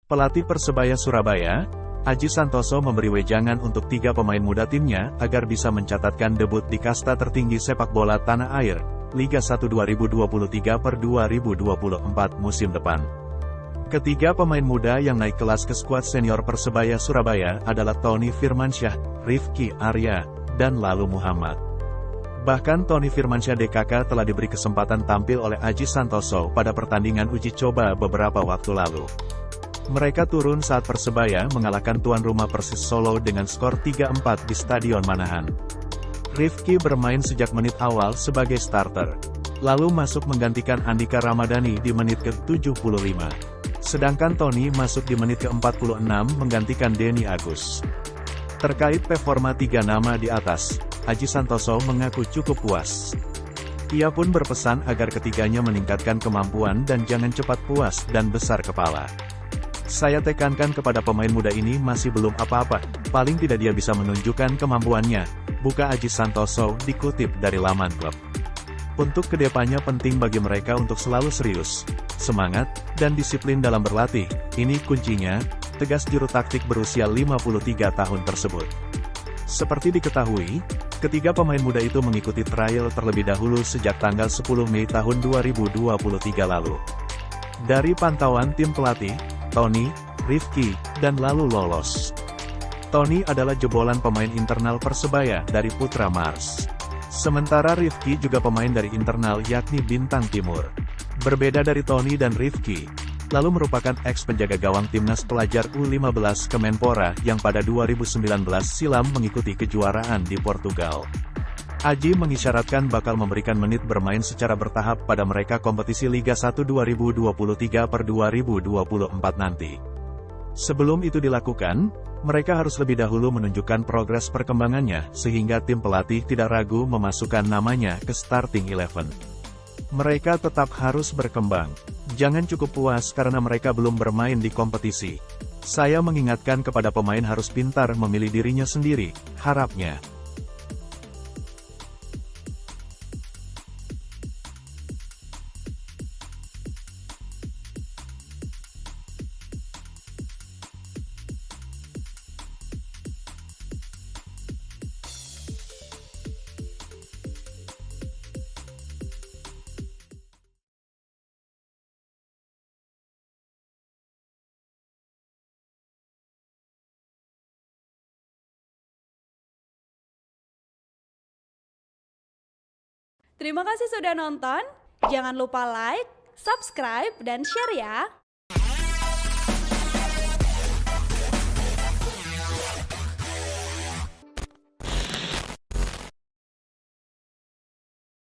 Pelatih Persebaya Surabaya, Aji Santoso memberi wejangan untuk 3 pemain muda timnya agar bisa mencatatkan debut di kasta tertinggi sepak bola tanah air, Liga 1 2023/2024 musim depan. Ketiga pemain muda yang naik kelas ke skuad senior Persebaya Surabaya adalah Tony Firmansyah, Rifki Arya, dan Lalu Muhammad. Bahkan Tony Firmansyah DKK telah diberi kesempatan tampil oleh Aji Santoso pada pertandingan uji coba beberapa waktu lalu. Mereka turun saat Persebaya mengalahkan tuan rumah Persis Solo dengan skor 3-4 di Stadion Manahan. Rifki bermain sejak menit awal sebagai starter, lalu masuk menggantikan Andika Ramadhani di menit ke-75. Sedangkan Tony masuk di menit ke-46 menggantikan Denny Agus. Terkait performa 3 nama di atas, Aji Santoso mengaku cukup puas. Ia pun berpesan agar ketiganya meningkatkan kemampuan dan jangan cepat puas dan besar kepala. Saya tekankan kepada pemain muda ini masih belum apa-apa, paling tidak dia bisa menunjukkan kemampuannya, buka Aji Santoso dikutip dari laman klub. Untuk kedepannya penting bagi mereka untuk selalu serius, semangat, dan disiplin dalam berlatih, ini kuncinya, tegas juru taktik berusia 53 tahun tersebut. Seperti diketahui, ketiga pemain muda itu mengikuti trial terlebih dahulu sejak tanggal 10 Mei tahun 2023 lalu. Dari pantauan tim pelatih, Tony, Rifki, dan Lalu lolos. Tony adalah jebolan pemain internal Persebaya dari Putra Mars. Sementara Rifki juga pemain dari internal yakni Bintang Timur. Berbeda dari Tony dan Rifki, Lalu merupakan ex-penjaga gawang timnas pelajar U15 Kemenpora yang pada 2019 silam mengikuti kejuaraan di Portugal. Aji mengisyaratkan bakal memberikan menit bermain secara bertahap pada mereka kompetisi Liga 1 2023/2024 nanti. Sebelum itu dilakukan, mereka harus lebih dahulu menunjukkan progres perkembangannya sehingga tim pelatih tidak ragu memasukkan namanya ke starting 11. Mereka tetap harus berkembang. Jangan cukup puas karena mereka belum bermain di kompetisi. Saya mengingatkan kepada pemain harus pintar memilih dirinya sendiri, harapnya. Terima kasih sudah nonton. Jangan lupa like, subscribe, dan share ya.